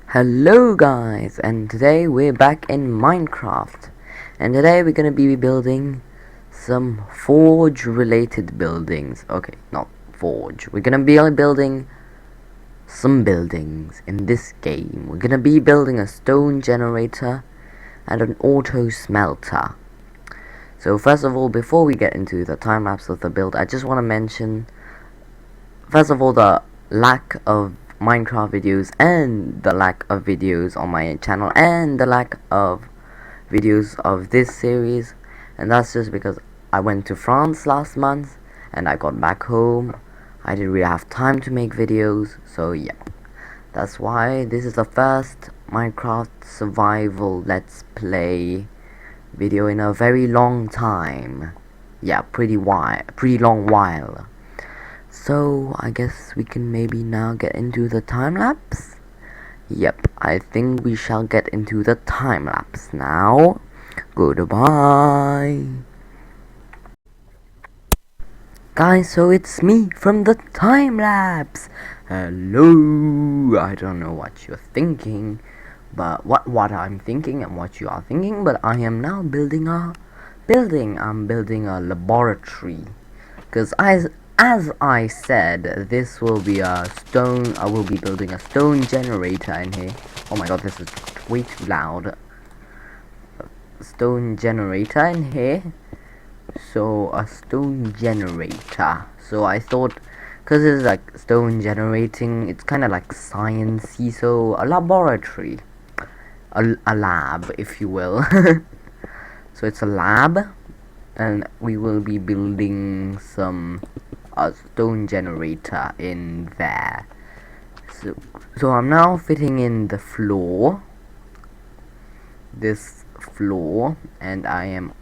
Hello guys, and today we're back in Minecraft, and today we're gonna be building some forge related buildings. Okay, not forge, we're gonna be building some buildings in this game. We're gonna be building a stone generator and an auto smelter. So first of all, before we get into the time lapse of the build, I just want to mention first of all the lack of Minecraft videos and the lack of videos on my channel and the lack of videos of this series, and that's just because I went to France last month and I got back home. I didn't really have time to make videos, so yeah, that's why this is the first Minecraft survival let's play video in a very long time. Yeah, pretty long while. So, I guess we can maybe now get into the time lapse. Yep, I think we shall get into the time lapse now. Goodbye. Guys, so it's me from the time lapse. Hello. I don't know what you're thinking, but what I'm thinking and what you are thinking, but I am now building a building. I'm building a laboratory. Because as I said, this will be a stone. I will be building a stone generator in here. Oh my god, this is way too loud. Stone generator in here. So a stone generator. So I thought, because it's like stone generating, it's kind of like sciencey. So a laboratory, a lab, if you will. So it's a lab, and we will be building some stone generator in there. So I'm now fitting in the floor, this floor, and I'm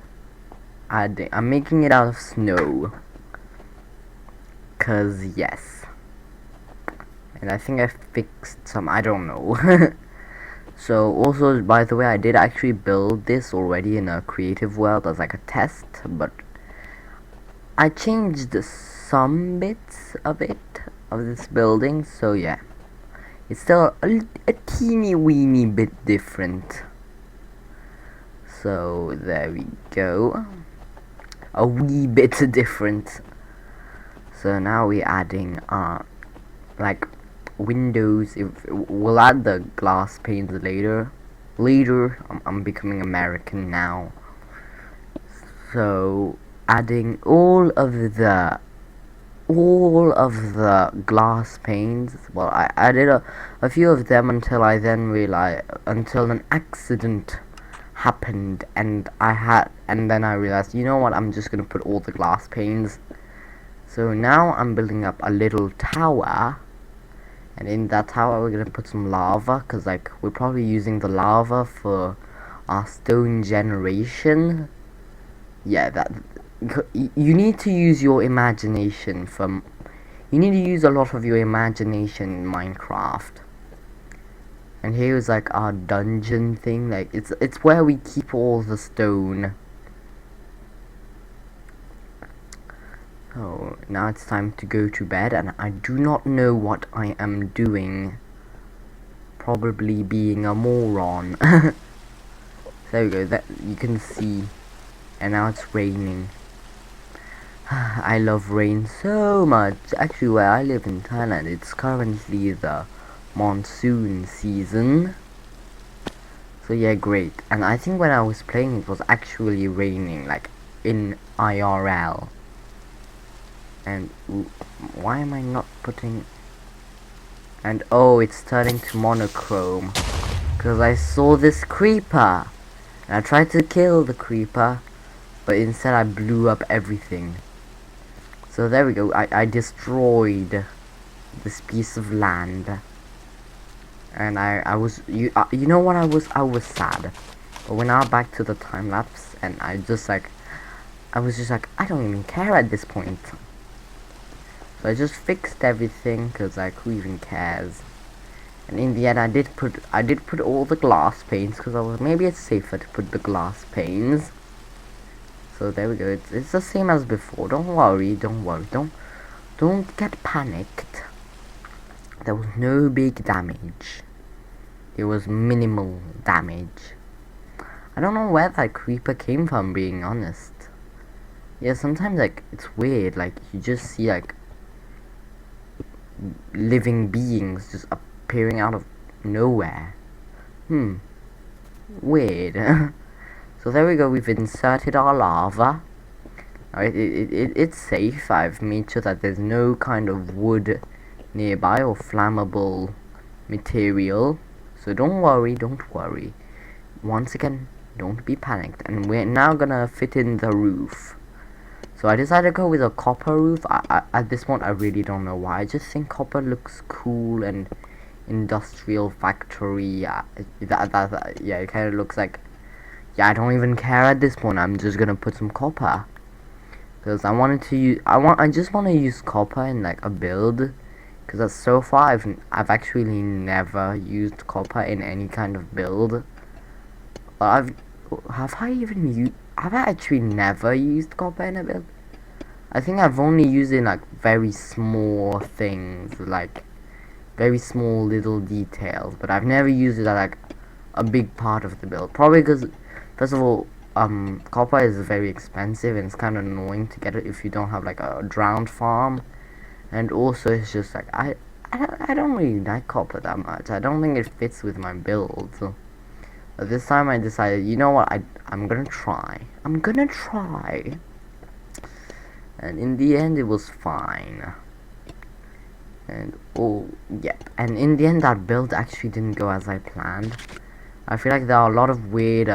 making it out of snow, cause yes, and I think I fixed some, I don't know. So also, by the way, I did actually build this already in a creative world as like a test, but I changed some bits of this building, so yeah, it's still a teeny weeny bit different. So there we go, a wee bit different. So now we're adding like windows. If we'll add the glass panes later. I'm becoming American now. So adding all of the glass panes. Well, I added a few of them until I then realized, until an accident happened, and then I realized, you know what, I'm just gonna put all the glass panes. So now I'm building up a little tower, and in that tower we're gonna put some lava, because like we're probably using the lava for our stone generation. Yeah, that you need to use your imagination. You need to use a lot of your imagination in Minecraft. And here is like our dungeon thing, like it's where we keep all the stone. Oh, now it's time to go to bed, and I do not know what I am doing. Probably being a moron. There we go, that you can see. And now it's raining. I love rain so much. Actually, where I live in Thailand, it's currently the monsoon season. So yeah, great. And I think when I was playing, it was actually raining, like in IRL. And why am I not putting... And oh, it's turning to monochrome, because I saw this creeper, and I tried to kill the creeper, but instead I blew up everything. So there we go, I destroyed this piece of land. And I was, you know what, I was sad. But we're now back to the time lapse, and I was just like, I don't even care at this point. So I just fixed everything, because like, who even cares? And in the end, I did put all the glass panes, because I was, maybe it's safer to put the glass panes. So there we go, it's the same as before. Don't worry, don't get panicked. There was no big damage. There was minimal damage. I don't know where that creeper came from, being honest. Yeah, sometimes like it's weird, like you just see like living beings just appearing out of nowhere. Weird. So there we go, we've inserted our lava. Alright, it's safe. I've made sure that there's no kind of wood nearby or flammable material. So don't worry. Once again, don't be panicked. And we're now gonna fit in the roof. So I decided to go with a copper roof. At this point, I really don't know why. I just think copper looks cool and industrial factory. Yeah, yeah, it kind of looks like. Yeah, I don't even care at this point. I'm just gonna put some copper because I just want to use copper in like a build. Because so far I've actually never used copper in any kind of build. Have I actually never used copper in a build? I think I've only used it in like very small things, like very small little details, but I've never used it as like a big part of the build. Probably because, first of all, copper is very expensive and it's kind of annoying to get it if you don't have like a drowned farm, and also it's just like I don't really like copper that much. I don't think it fits with my build. So. But this time I decided, you know what, I'm gonna try. And in the end it was fine. And oh yep, and in the end that build actually didn't go as I planned. I feel like there are a lot of weird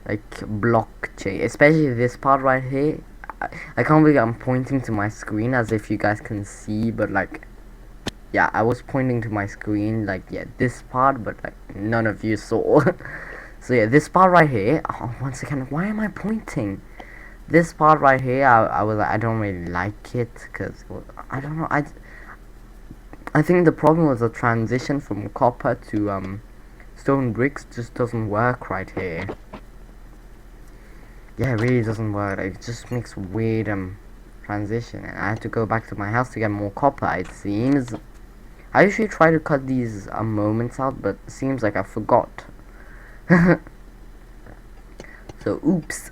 like blockchain, especially this part right here. I can't believe I'm pointing to my screen as if you guys can see, but like yeah, I was pointing to my screen, like yeah, this part, but like none of you saw. So yeah, this part right here, once again, why am I pointing? This part right here, I was like, I don't really like it, because, I don't know, I think the problem was the transition from copper to, stone bricks just doesn't work right here. Yeah, it really doesn't work, like, it just makes weird, transition, and I had to go back to my house to get more copper, it seems. I usually try to cut these, moments out, but it seems like I forgot. So, oops.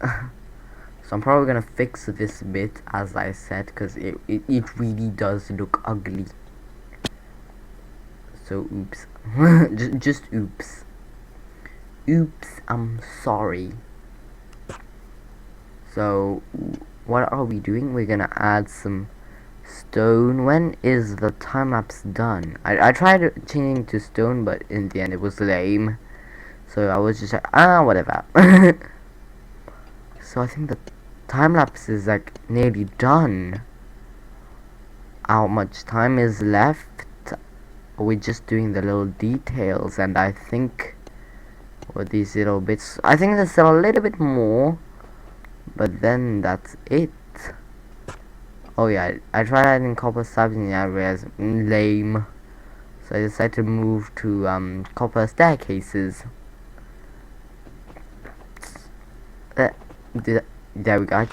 So I'm probably gonna fix this bit as I said, because it really does look ugly. So oops. just oops. Oops, I'm sorry. So what are we doing? We're gonna add some stone. When is the time lapse done? I tried changing to stone, but in the end it was lame. So I was just like, whatever. So I think the time lapse is like nearly done. How much time is left? We're just doing the little details, and I think with these little bits, I think there's still a little bit more, but then that's it. Oh yeah, I tried adding copper slabs in the areas, lame. So I decided to move to copper staircases. There we go. I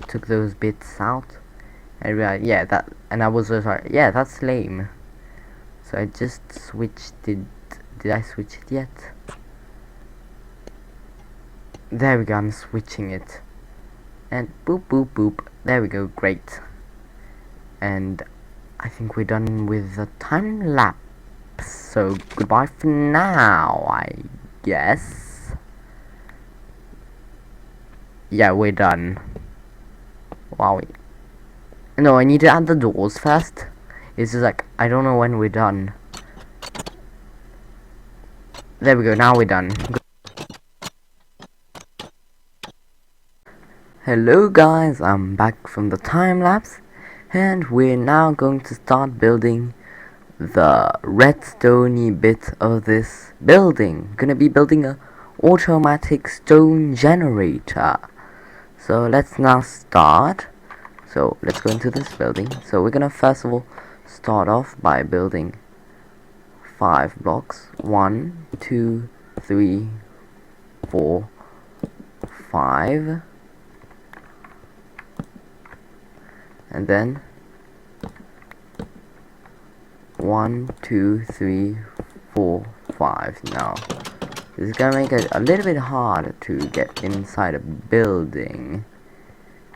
took those bits out. And yeah, that, and I was just like, yeah, that's lame. So I just switched it. Did I switch it yet? There we go, I'm switching it. And boop boop boop. There we go, great. And I think we're done with the time lapse. So goodbye for now, I guess. Yeah, we're done. Wow. No, I need to add the doors first. It's just like, I don't know when we're done. There we go, now we're done. Hello guys, I'm back from the time lapse, and we're now going to start building the redstone-y bit of this building. Gonna be building a automatic stone generator. So let's now start. So let's go into this building. So we're gonna first of all start off by building 5 blocks. 1, 2, 3, 4, 5. And then 1, 2, 3, 4, 5 now. This is gonna make it a little bit hard to get inside a building.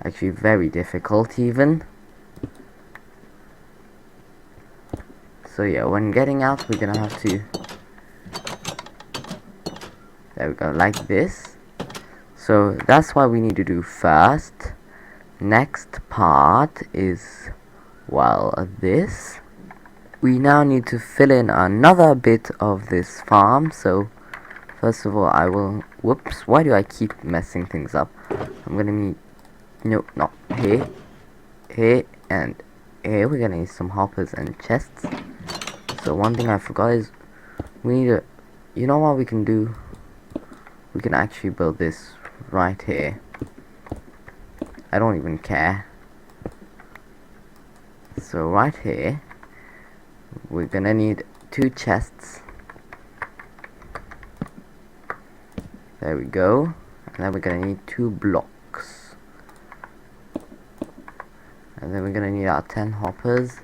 Actually, very difficult even. So yeah, when getting out, we're gonna have to... There we go, like this. So that's what we need to do first. Next part is, well, this. We now need to fill in another bit of this farm. So first of all, I will... Whoops, why do I keep messing things up? I'm gonna need... No, not here. Here and here. We're gonna need some hoppers and chests. So one thing I forgot is we need to... You know what we can do? We can actually build this right here. I don't even care. So right here, we're gonna need 2 chests. There we go. And then we're gonna need 2 blocks. And then we're gonna need our 10 hoppers.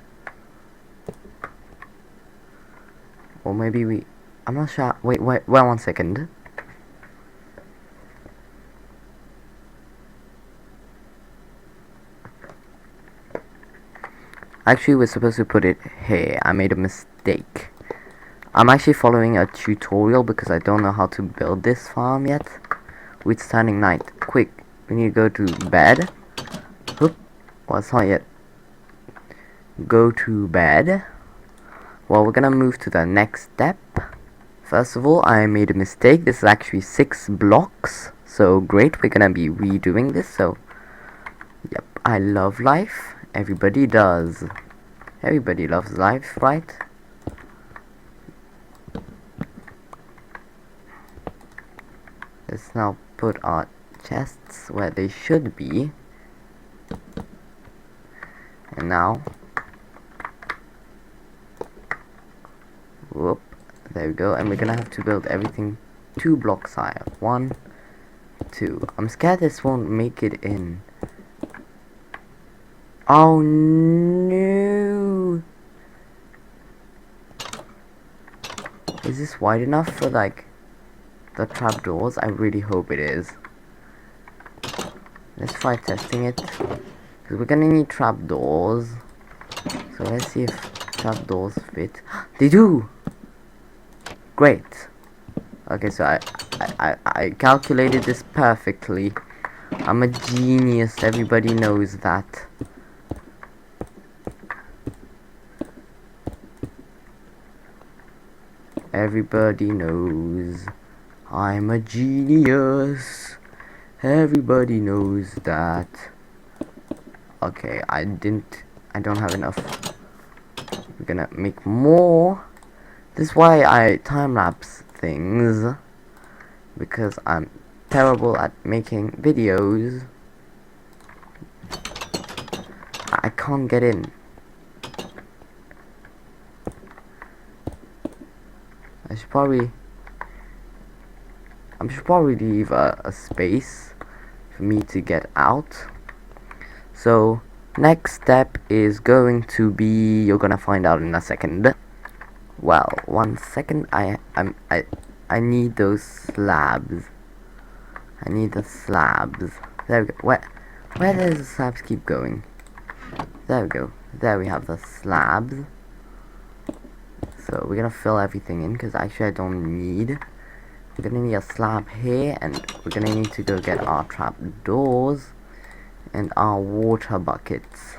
Or maybe we... I'm not sure. Wait, 1 second. Actually, we're supposed to put it here. I made a mistake. I'm actually following a tutorial because I don't know how to build this farm yet. It's turning night. Quick, we need to go to bed. Oop. Well, it's not yet. Go to bed. Well, we're gonna move to the next step. First of all, I made a mistake. This is actually 6 blocks. So great, we're gonna be redoing this. So, yep, I love life. Everybody does. Everybody loves life, right? Let's now put our chests where they should be. And now... Whoop. There we go. And we're gonna have to build everything 2 blocks higher. 1, 2. I'm scared this won't make it in. Oh no! Is this wide enough for like the trapdoors? I really hope it is. Let's try testing it. Because we're gonna need trapdoors. So let's see if trapdoors fit. They do! Great. Okay, so I calculated this perfectly. I'm a genius, everybody knows that. Everybody knows I'm a genius. Everybody knows that. Okay, I don't have enough. We're gonna make more. This is why I time-lapse things. Because I'm terrible at making videos. I can't get in. I should probably leave a space for me to get out. So next step is going to be, you're gonna find out in a second. Well, 1 second. I need those slabs. I need the slabs. There we go. Where does the slabs keep going? There we go. There we have the slabs. So we're gonna fill everything in because actually I don't need. We're gonna need a slab here, and we're gonna need to go get our trap doors and our water buckets.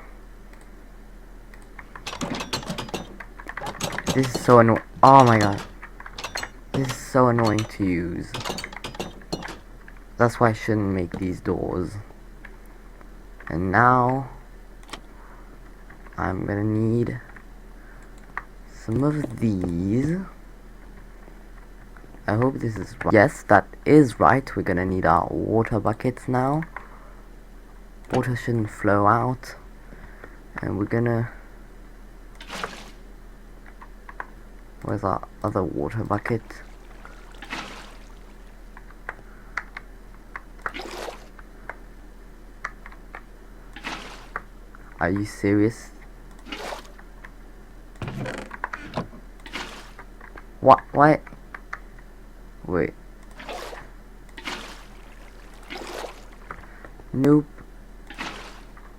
This is so annoying. Oh my god. This is so annoying to use. That's why I shouldn't make these doors. And now I'm gonna need some of these. I hope this is right. Yes, that is right. We're gonna need our water buckets now. Water shouldn't flow out. And we're gonna... Where's our other water bucket? Are you serious? What? Why? Wait. Nope.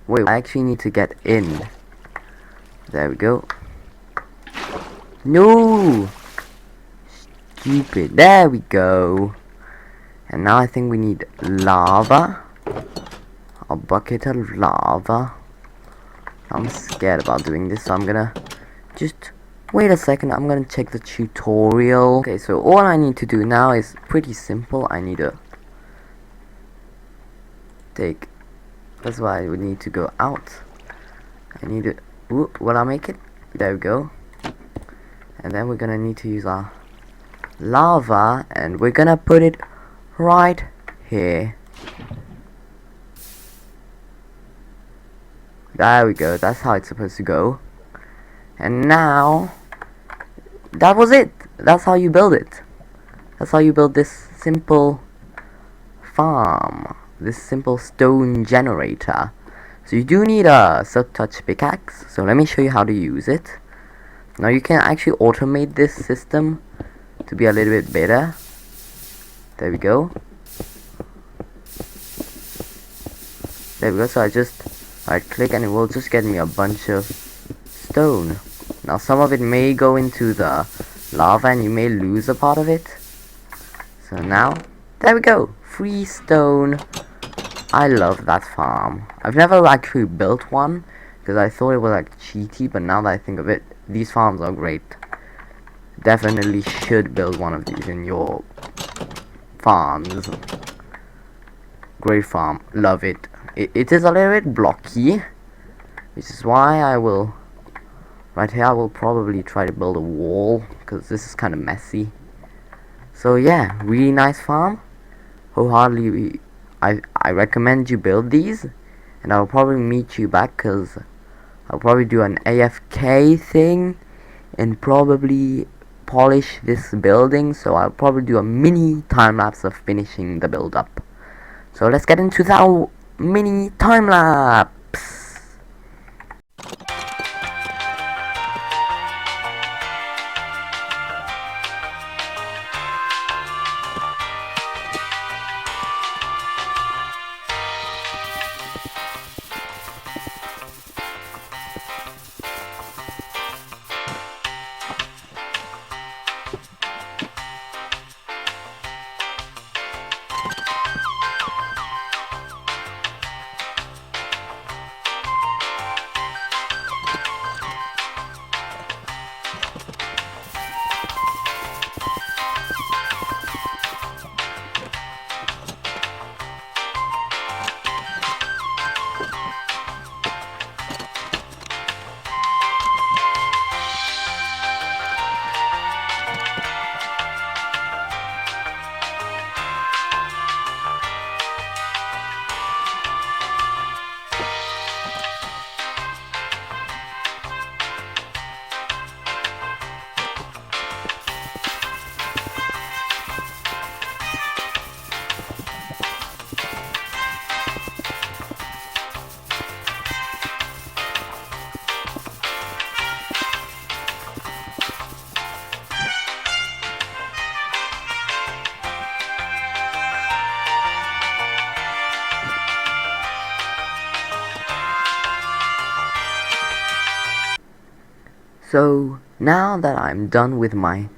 Wait, I actually need to get in. There we go. No! Stupid. There we go. And now I think we need lava. A bucket of lava. I'm scared about doing this, so I'm gonna just wait a second. I'm gonna check the tutorial. Okay, so all I need to do now is pretty simple. I need to take. That's why I would need to go out. I need to. Ooh, will I make it? There we go. And then we're gonna need to use our lava, and we're gonna put it right here. There we go. That's how it's supposed to go. And now, that was it. That's how you build it. That's how you build this simple farm. This simple stone generator. So you do need a silk touch pickaxe. So let me show you how to use it. Now you can actually automate this system to be a little bit better. There we go. There we go. So I just right click and it will just get me a bunch of stone. Now some of it may go into the lava and you may lose a part of it. So now, there we go. Free stone. I love that farm. I've never actually built one because I thought it was like cheaty, but now that I think of it, these farms are great. Definitely should build one of these in your farms. Great farm. Love it. It is a little bit blocky, which is why I will, right here I will probably try to build a wall because this is kind of messy. So yeah, really nice farm. Wholeheartedly, I recommend you build these, and I'll probably meet you back because I'll probably do an AFK thing and probably polish this building. So I'll probably do a mini time lapse of finishing the build up. So let's get into that mini time lapse. So now that I'm done with my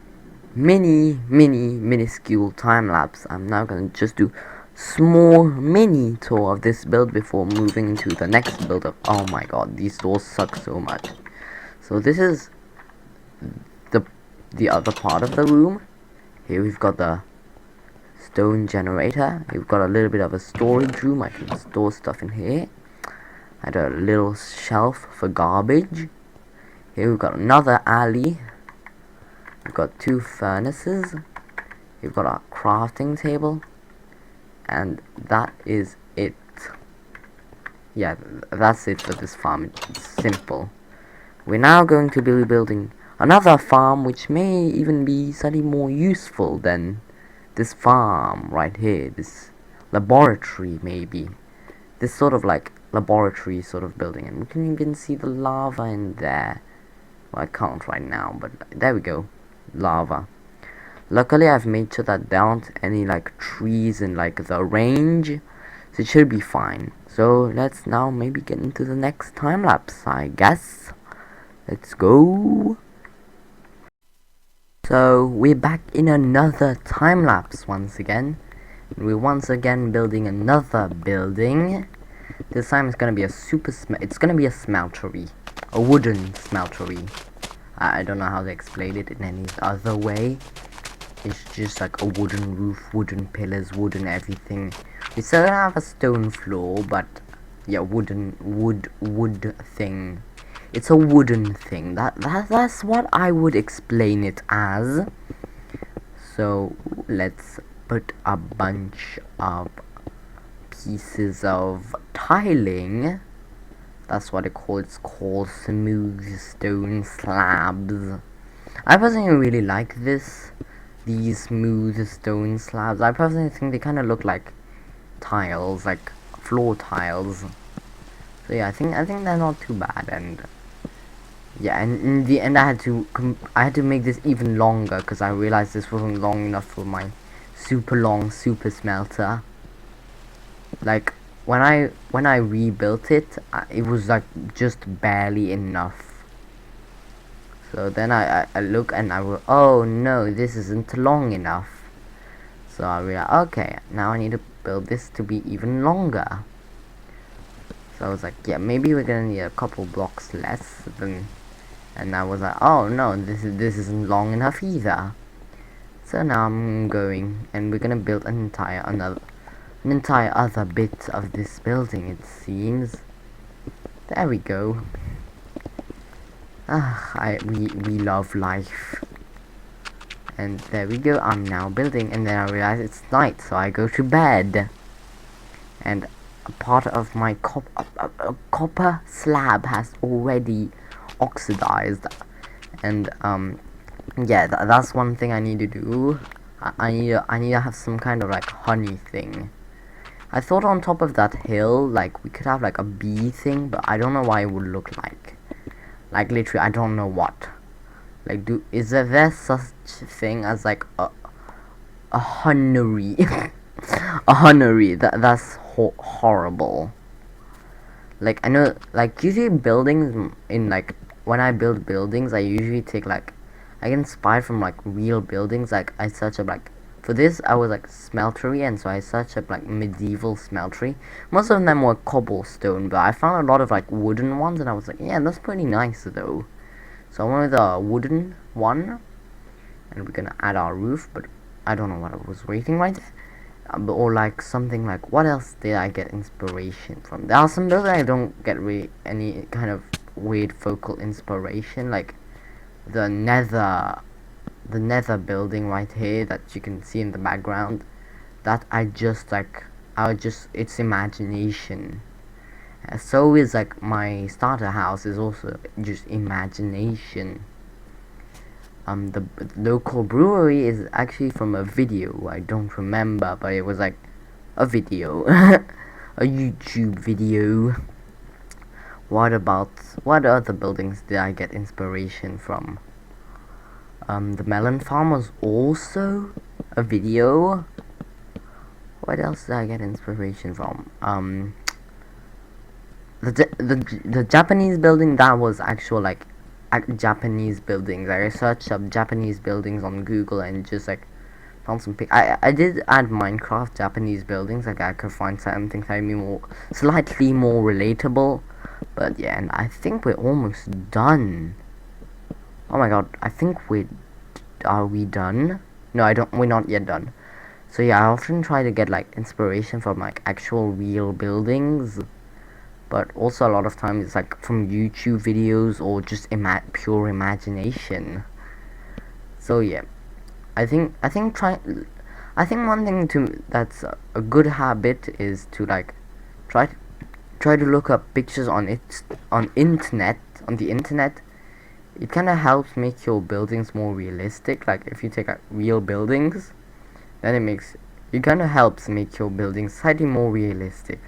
minuscule time lapse, I'm now gonna just do small mini tour of this build before moving into the next build of. Oh my god, these doors suck so much. So this is the other part of the room. Here we've got the stone generator. We've got a little bit of a storage room. I can store stuff in here. I had a little shelf for garbage. Here we've got another alley. We've got 2 furnaces. We've got our crafting table. And that is it. Yeah, that's it for this farm. It's simple. We're now going to be building another farm which may even be slightly more useful than this farm right here. This laboratory maybe. This sort of like laboratory sort of building. And we can even see the lava in there. Well, I can't right now, but there we go. Lava. Luckily I've made sure that there aren't any like trees in like the range, so it should be fine. So let's now maybe get into the next time lapse, I guess. Let's go. So we're back in another time lapse once again. We're once again building another building. This time it's gonna be a it's gonna be a smeltery, a wooden smeltery. I don't know how to explain it in any other way. It's just like a wooden roof, wooden pillars, wooden everything. We still don't have a stone floor, but yeah, wood thing. It's a wooden thing. That's what I would explain it as. So let's put a bunch of pieces of tiling. That's what it's called smooth stone slabs. I personally really like these smooth stone slabs. I personally think they kind of look like tiles, like floor tiles. So yeah, I think they're not too bad. And yeah, and in the end I had to make this even longer because I realized this wasn't long enough for my super long super smelter. Like when I rebuilt it, it was like just barely enough. So then I look and I will, oh no, this isn't long enough. So I realized, okay, now I need to build this to be even longer. So I was like, yeah, maybe we're gonna need a couple blocks less than, and I was like, oh no, this isn't long enough either. So now I'm going, and we're gonna build an entire other bit of this building, it seems. There we go. We love life. And there we go, I'm now building, and then I realize it's night, so I go to bed. And a part of my copper slab has already oxidized. And yeah, that's one thing I need to do. I need to have some kind of like honey thing. I thought on top of that hill, like we could have like a bee thing, but I don't know what it would look like. Like literally, I don't know what. Like, is there such thing as like a honery? A honery. That's horrible. Like I know, like usually buildings in like when I build buildings, I usually take like I get inspired from like real buildings. Like I search up like for this I was like smeltery, and so I searched up like medieval smeltery. Most of them were cobblestone, but I found a lot of like wooden ones, and I was like, yeah, that's pretty nice though. So I wanted a wooden one, and we're gonna add our roof, but I don't know what I was waiting right there. Or like something like, what else did I get inspiration from? There are some buildings I don't get really any kind of weird focal inspiration, like the nether building right here that you can see in the background. That I just like, it's imagination. So is like my starter house is also just imagination. The local brewery is actually from a video. I don't remember, but it was like a video, a YouTube video. What other buildings did I get inspiration from? The melon farm was also a video. What else did I get inspiration from? The Japanese building, that was actual like Japanese buildings. Like I searched up Japanese buildings on Google and just like found some I did add Minecraft Japanese buildings. Like I could find something slightly more relatable. But yeah, and I think we're almost done. Oh my god, I think are we done? No, we're not yet done. So yeah, I often try to get like inspiration from like actual real buildings, but also a lot of times it's like from YouTube videos or just pure imagination. So yeah, I think one thing that's a good habit is to like try to look up pictures on the internet. It kind of helps make your buildings more realistic. Like if you take like real buildings, then it kind of helps make your buildings slightly more realistic.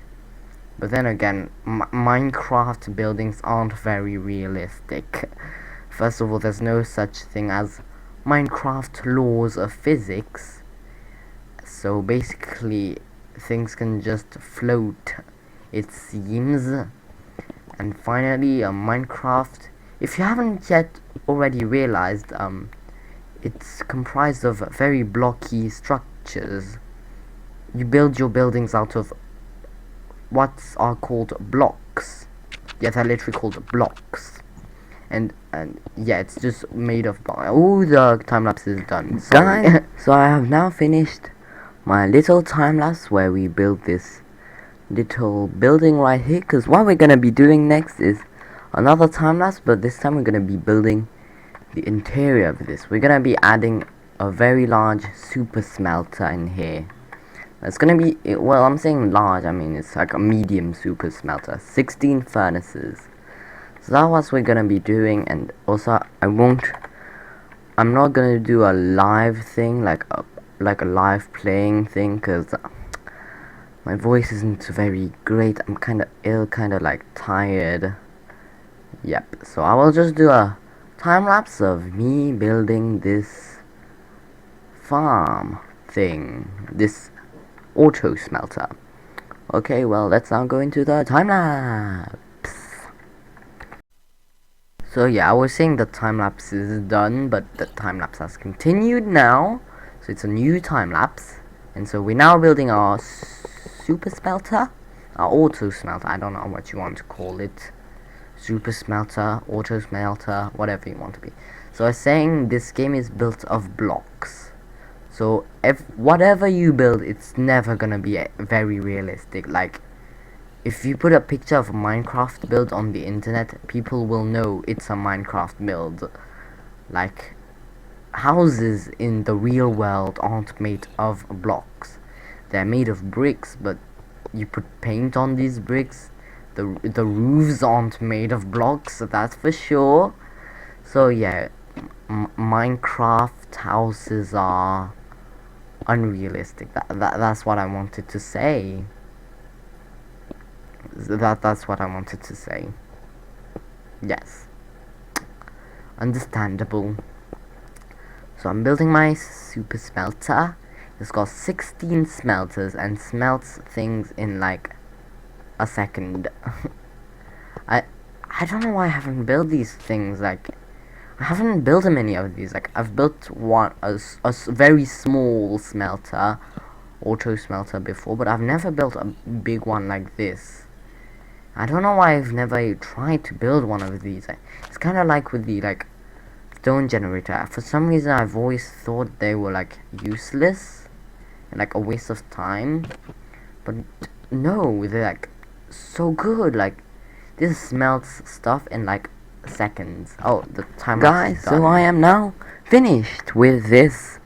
But then again, Minecraft buildings aren't very realistic. First of all, there's no such thing as Minecraft laws of physics. So basically, things can just float, it seems. And finally, Minecraft, if you haven't yet already realized, it's comprised of very blocky structures. You build your buildings out of what are called blocks. Yeah, they're literally called blocks. And yeah, it's just made of block. Oh, the time lapse is done. Sorry. Guys, so I have now finished my little time lapse where we build this little building right here. Because what we're gonna be doing next is another time lapse, but this time we're gonna be building the interior of this. We're gonna be adding a very large super smelter in here. It's gonna be, well, I'm saying large, I mean it's like a medium super smelter. 16 furnaces. So that's what we're gonna be doing, and also I'm not gonna do a live thing, like a live playing thing, cause my voice isn't very great. I'm kinda ill, kinda like tired. Yep, so I will just do a time lapse of me building this farm thing, this auto smelter. Okay, well, let's now go into the time lapse. So yeah, I was saying the time lapse is done, but the time lapse has continued now. So it's a new time lapse, and so we're now building our super smelter, our auto smelter. I don't know what you want to call it. Super smelter, auto smelter, whatever you want to be. So I was saying this game is built of blocks. So if whatever you build, it's never gonna be very realistic. Like, if you put a picture of a Minecraft build on the internet, people will know it's a Minecraft build. Like, houses in the real world aren't made of blocks. They're made of bricks, but you put paint on these bricks. The roofs aren't made of blocks, so that's for sure. So yeah, Minecraft houses are unrealistic. That's what I wanted to say. That's what I wanted to say. Yes. Understandable. So I'm building my super smelter. It's got 16 smelters and smelts things in like a second. I don't know why I haven't built these things. Like, I haven't built many of these. Like, I've built a very small smelter, auto smelter before, but I've never built a big one like this. I don't know why I've never tried to build one of these. It's kind of like with the like stone generator. For some reason, I've always thought they were like useless and like a waste of time. But no, they're like so good. Like, this smelts stuff in like seconds. Oh, the time. Guys, so I am now finished with this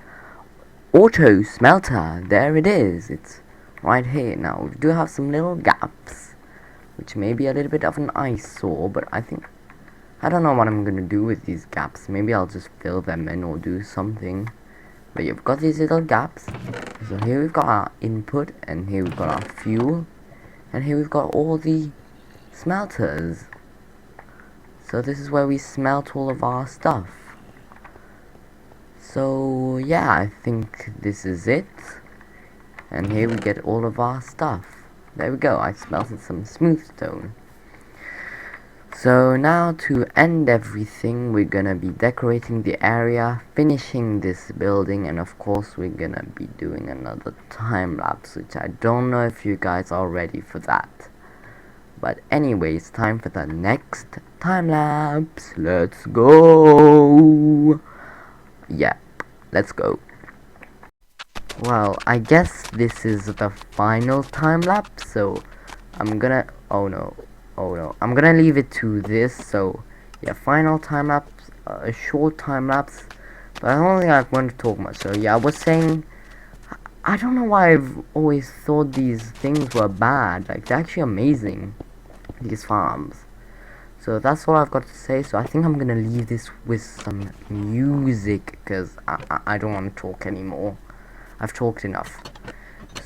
auto smelter. There it is. It's right here. Now we do have some little gaps, which may be a little bit of an eyesore, but I don't know what I'm gonna do with these gaps. Maybe I'll just fill them in or do something. But you've got these little gaps. So here we've got our input, and here we've got our fuel, and here we've got all the smelters. So this is where we smelt all of our stuff. So yeah, I think this is it. And here we get all of our stuff. There we go, I smelted some smooth stone. So now to end everything, we're gonna be decorating the area, finishing this building, and of course we're gonna be doing another time lapse, which I don't know if you guys are ready for that. But anyways, time for the next time lapse. Let's go. Yeah, let's go. Well, I guess this is the final time lapse, so I'm gonna, oh no, I'm gonna leave it to this. So yeah, final time lapse, a short time lapse, but I don't think I'm going to talk much. So yeah, I was saying, I don't know why I've always thought these things were bad. Like, they're actually amazing, these farms. So that's all I've got to say. So I think I'm gonna leave this with some music, because I don't want to talk anymore. I've talked enough.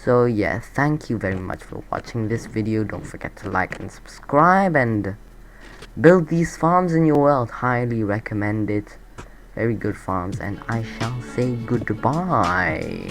So yeah, thank you very much for watching this video. Don't forget to like and subscribe, and build these farms in your world. Highly recommend it. very good farms, and I shall say goodbye.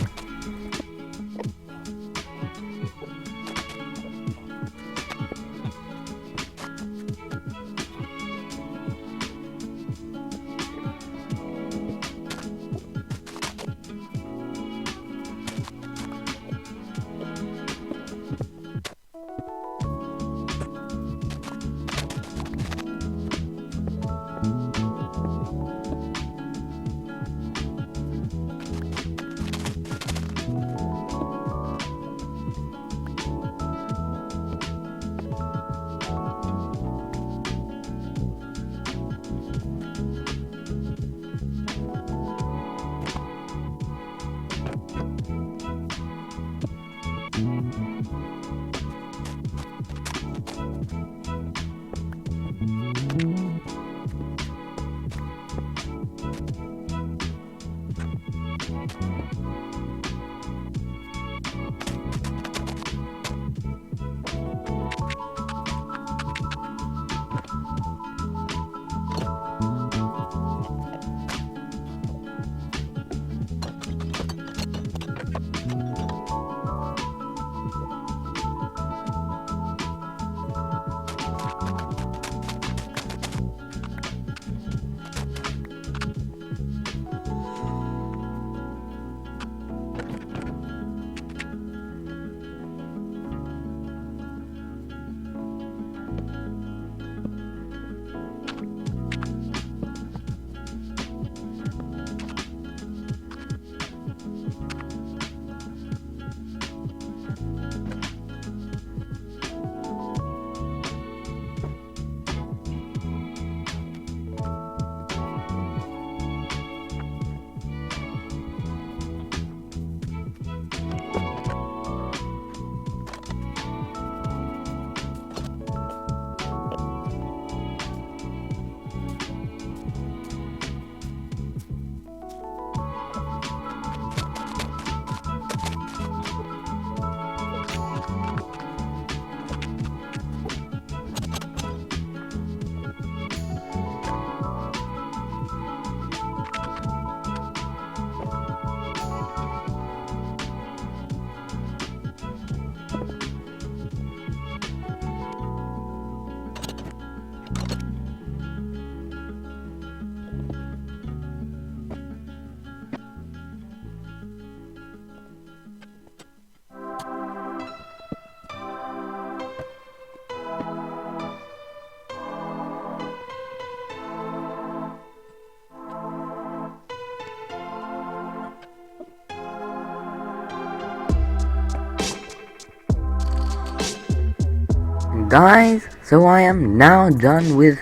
Guys, so I am now done with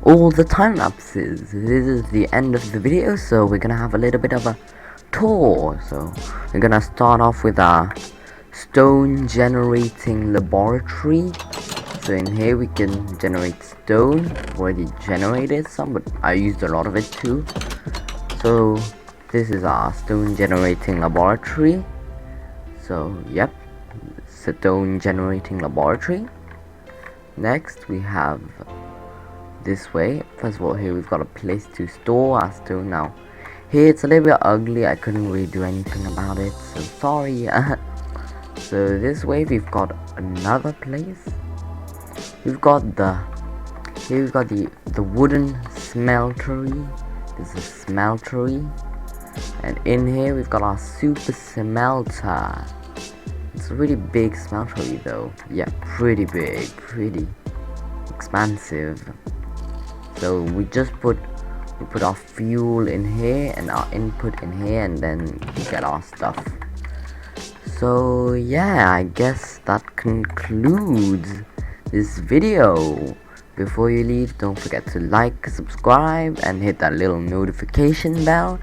all the time lapses. This is the end of the video, so we're gonna have a little bit of a tour. So we're gonna start off with our stone generating laboratory. So in here we can generate stone. Already generated some, but I used a lot of it too. So this is our stone generating laboratory. So yep, stone generating laboratory. Next we have this way. First of all, here we've got a place to store our stone. Now here it's a little bit ugly, I couldn't really do anything about it, so sorry. So this way we've got another place. We've got the wooden smeltery. This is smeltery, and in here we've got our super smelter. It's a really big smeltery though. Yeah, pretty big, pretty expansive. So we put our fuel in here and our input in here, and then we get our stuff. So yeah, I guess that concludes this video. Before you leave, don't forget to like, subscribe, and hit that little notification bell.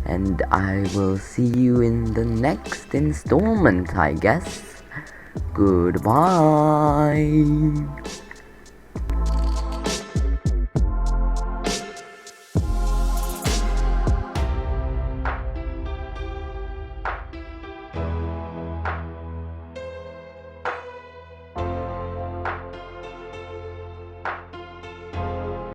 And I will see you in the next installment, I guess. Goodbye.